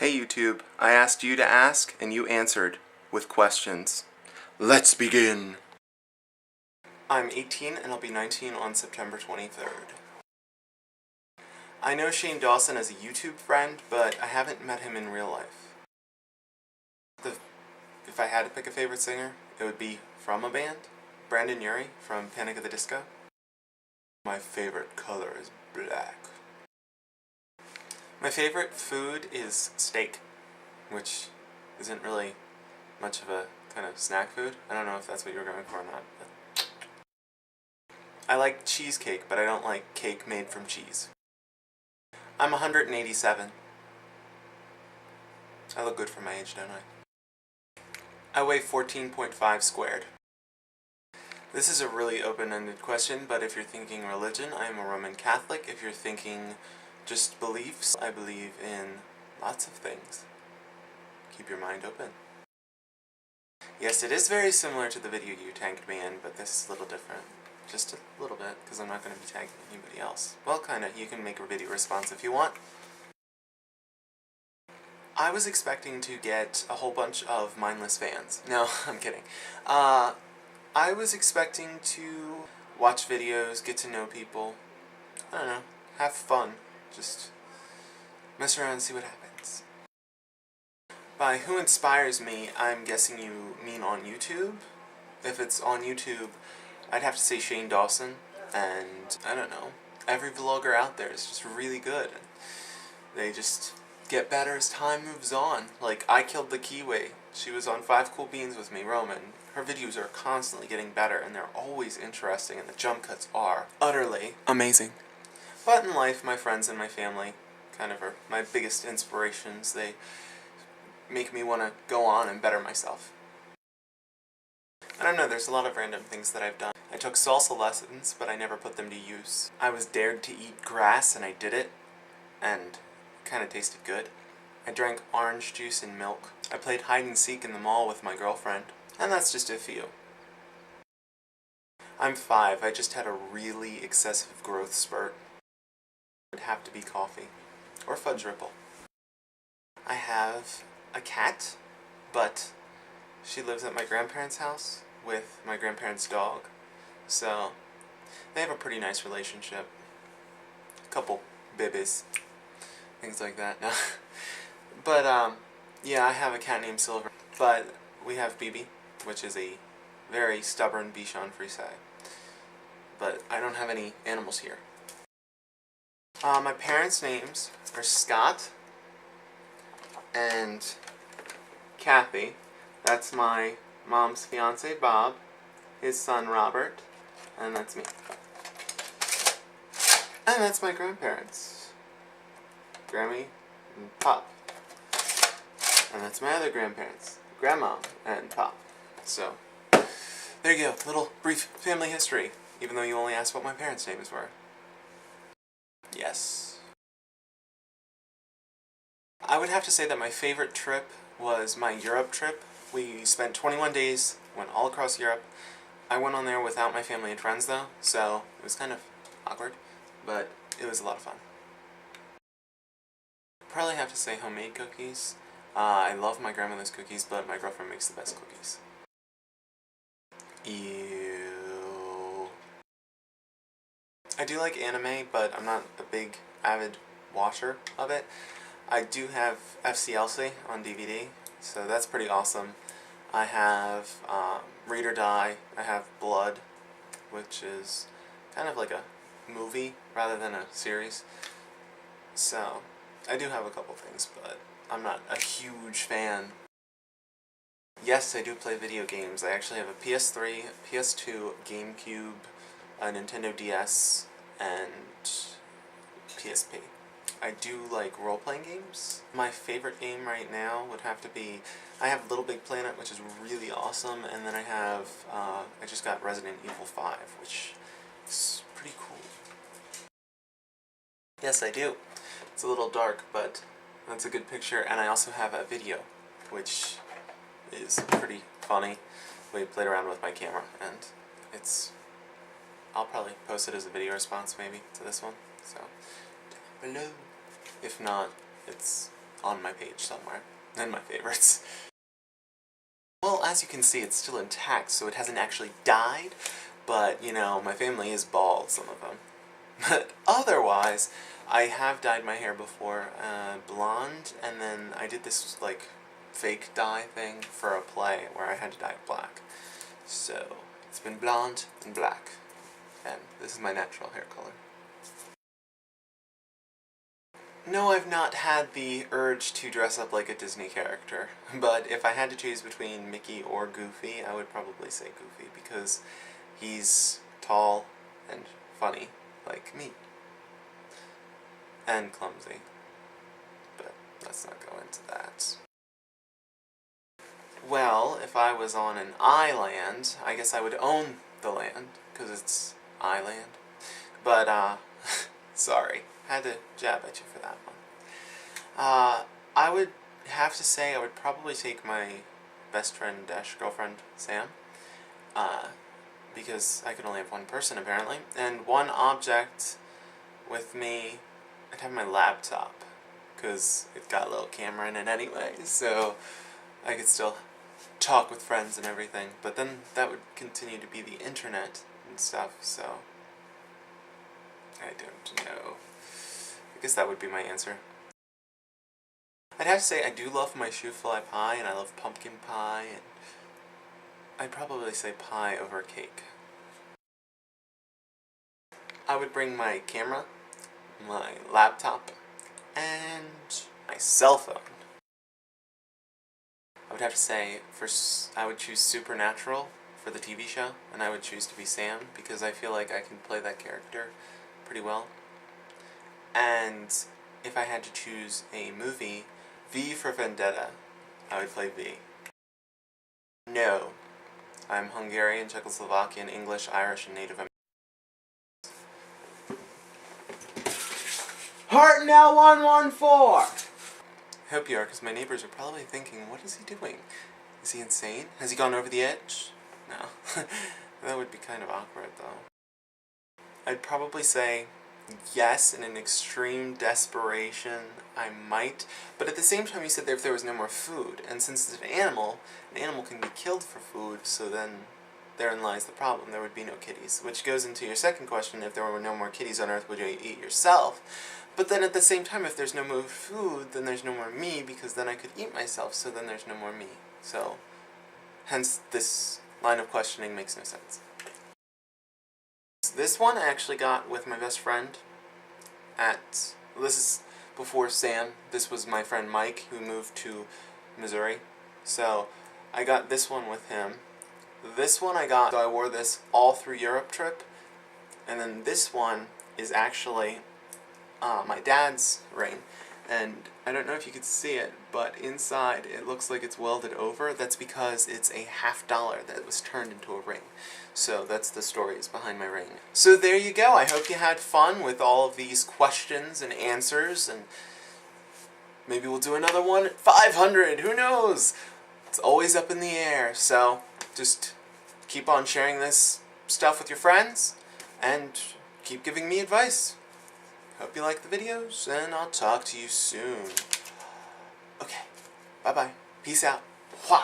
Hey YouTube, I asked you to ask and you answered with questions. Let's begin! I'm 18 and I'll be 19 on September 23rd. I know Shane Dawson as a YouTube friend, but I haven't met him in real life. If I had to pick a favorite singer, it would be from a band, Brandon Urie from Panic at the Disco. My favorite color is black. My favorite food is steak, which isn't really much of a kind of snack food. I don't know if that's what you were going for or not. But I like cheesecake, but I don't like cake made from cheese. I'm 187. I look good for my age, don't I? I weigh 14.5 squared. This is a really open-ended question, but if you're thinking religion, I am a Roman Catholic. If you're thinking just beliefs, I believe in lots of things. Keep your mind open. Yes, it is very similar to the video you tagged me in, but this is a little different. Just a little bit, because I'm not going to be tagging anybody else. Well, kinda. You can make a video response if you want. I was expecting to get a whole bunch of mindless fans. No, I'm kidding. I was expecting to watch videos, get to know people, I don't know, have fun, just mess around and see what happens. By who inspires me, I'm guessing you mean on YouTube. If it's on YouTube, I'd have to say Shane Dawson, and I don't know, every vlogger out there is just really good. They just get better as time moves on. Like, I Killed the Kiwi. She was on 5 Cool Beans with me, Roman. Her videos are constantly getting better, and they're always interesting, and the jump cuts are utterly amazing. But in life, my friends and my family kind of are my biggest inspirations. They make me want to go on and better myself. I don't know, there's a lot of random things that I've done. I took salsa lessons, but I never put them to use. I was dared to eat grass, and I did it, and it kind of tasted good. I drank orange juice and milk. I played hide and seek in the mall with my girlfriend. And that's just a few. I'm 5. I just had a really excessive growth spurt. It would have to be coffee. Or fudge ripple. I have a cat, but she lives at my grandparents' house with my grandparents' dog. So, they have a pretty nice relationship. A couple bibbies. Things like that. No. But, yeah, I have a cat named Silver. But we have BB, which is a very stubborn Bichon Frise. But I don't have any animals here. My parents' names are Scott and Kathy. That's my mom's fiance, Bob, his son, Robert, and that's me. And that's my grandparents, Grammy and Pop. And that's my other grandparents, Grandma and Pop. So, there you go, little brief family history, even though you only asked what my parents' names were. Yes. I would have to say that my favorite trip was my Europe trip. We spent 21 days, went all across Europe. I went on there without my family and friends though, so it was kind of awkward, but it was a lot of fun. Probably have to say homemade cookies. I love my grandmother's cookies, but my girlfriend makes the best cookies. Ew. I do like anime, but I'm not a big, avid watcher of it. I do have FCLC on DVD, so that's pretty awesome. I have Read or Die. I have Blood, which is kind of like a movie rather than a series. So, I do have a couple things, but I'm not a huge fan. Yes, I do play video games. I actually have a PS3, PS2, GameCube, a Nintendo DS, and PSP. I do like role-playing games. My favorite game right now would have to be, I have Little Big Planet, which is really awesome, and then I have, I just got Resident Evil 5, which is pretty cool. Yes, I do. It's a little dark, but that's a good picture, and I also have a video, which is pretty funny. We played around with my camera, and it's, I'll probably post it as a video response maybe to this one, so down below. If not, it's on my page somewhere, in my favorites. Well, as you can see, it's still intact, so it hasn't actually died, but, you know, my family is bald, some of them. But otherwise, I have dyed my hair before, blonde, and then I did this, like, fake dye thing for a play where I had to dye it black. So, it's been blonde and black, and this is my natural hair color. No, I've not had the urge to dress up like a Disney character, but if I had to choose between Mickey or Goofy, I would probably say Goofy, because he's tall and funny, like me. And clumsy. But let's not go into that. Well, if I was on an island, I guess I would own the land, because it's island. But, sorry. Had to jab at you for that one. I would have to say I would probably take my best friend / girlfriend, Sam, because I could only have one person apparently, and one object with me. I'd have my laptop, because it's got a little camera in it anyway, so I could still talk with friends and everything, but then that would continue to be the internet and stuff, so I don't know. I guess that would be my answer. I'd have to say I do love my shoofly pie, and I love pumpkin pie, and I'd probably say pie over cake. I would bring my camera, my laptop, and my cell phone. I would have to say I would choose Supernatural for the TV show, and I would choose to be Sam, because I feel like I can play that character pretty well. And if I had to choose a movie, V for Vendetta, I would play V. No. I'm Hungarian, Czechoslovakian, English, Irish, and Native American. Hartnell 114! I hope you are, because my neighbors are probably thinking, what is he doing? Is he insane? Has he gone over the edge? No. That would be kind of awkward, though. I'd probably say yes, in an extreme desperation, I might. But at the same time, you said that if there was no more food, and since it's an animal can be killed for food, so then therein lies the problem. There would be no kitties. Which goes into your second question, if there were no more kitties on Earth, would you eat yourself? But then at the same time, if there's no more food, then there's no more me, because then I could eat myself, so then there's no more me. So, hence this line of questioning makes no sense. This one I actually got with my best friend this is before Sam. This was my friend Mike, who moved to Missouri. So I got this one with him. This one so I wore this all through Europe trip. And then this one is actually my dad's ring. And I don't know if you could see it, but inside it looks like it's welded over. That's because it's a $50 that was turned into a ring. So that's the stories behind my ring. So there you go. I hope you had fun with all of these questions and answers, and maybe we'll do another one at 500. Who knows? It's always up in the air. So just keep on sharing this stuff with your friends, and keep giving me advice. Hope you like the videos, and I'll talk to you soon. Okay, bye-bye. Peace out. Hua!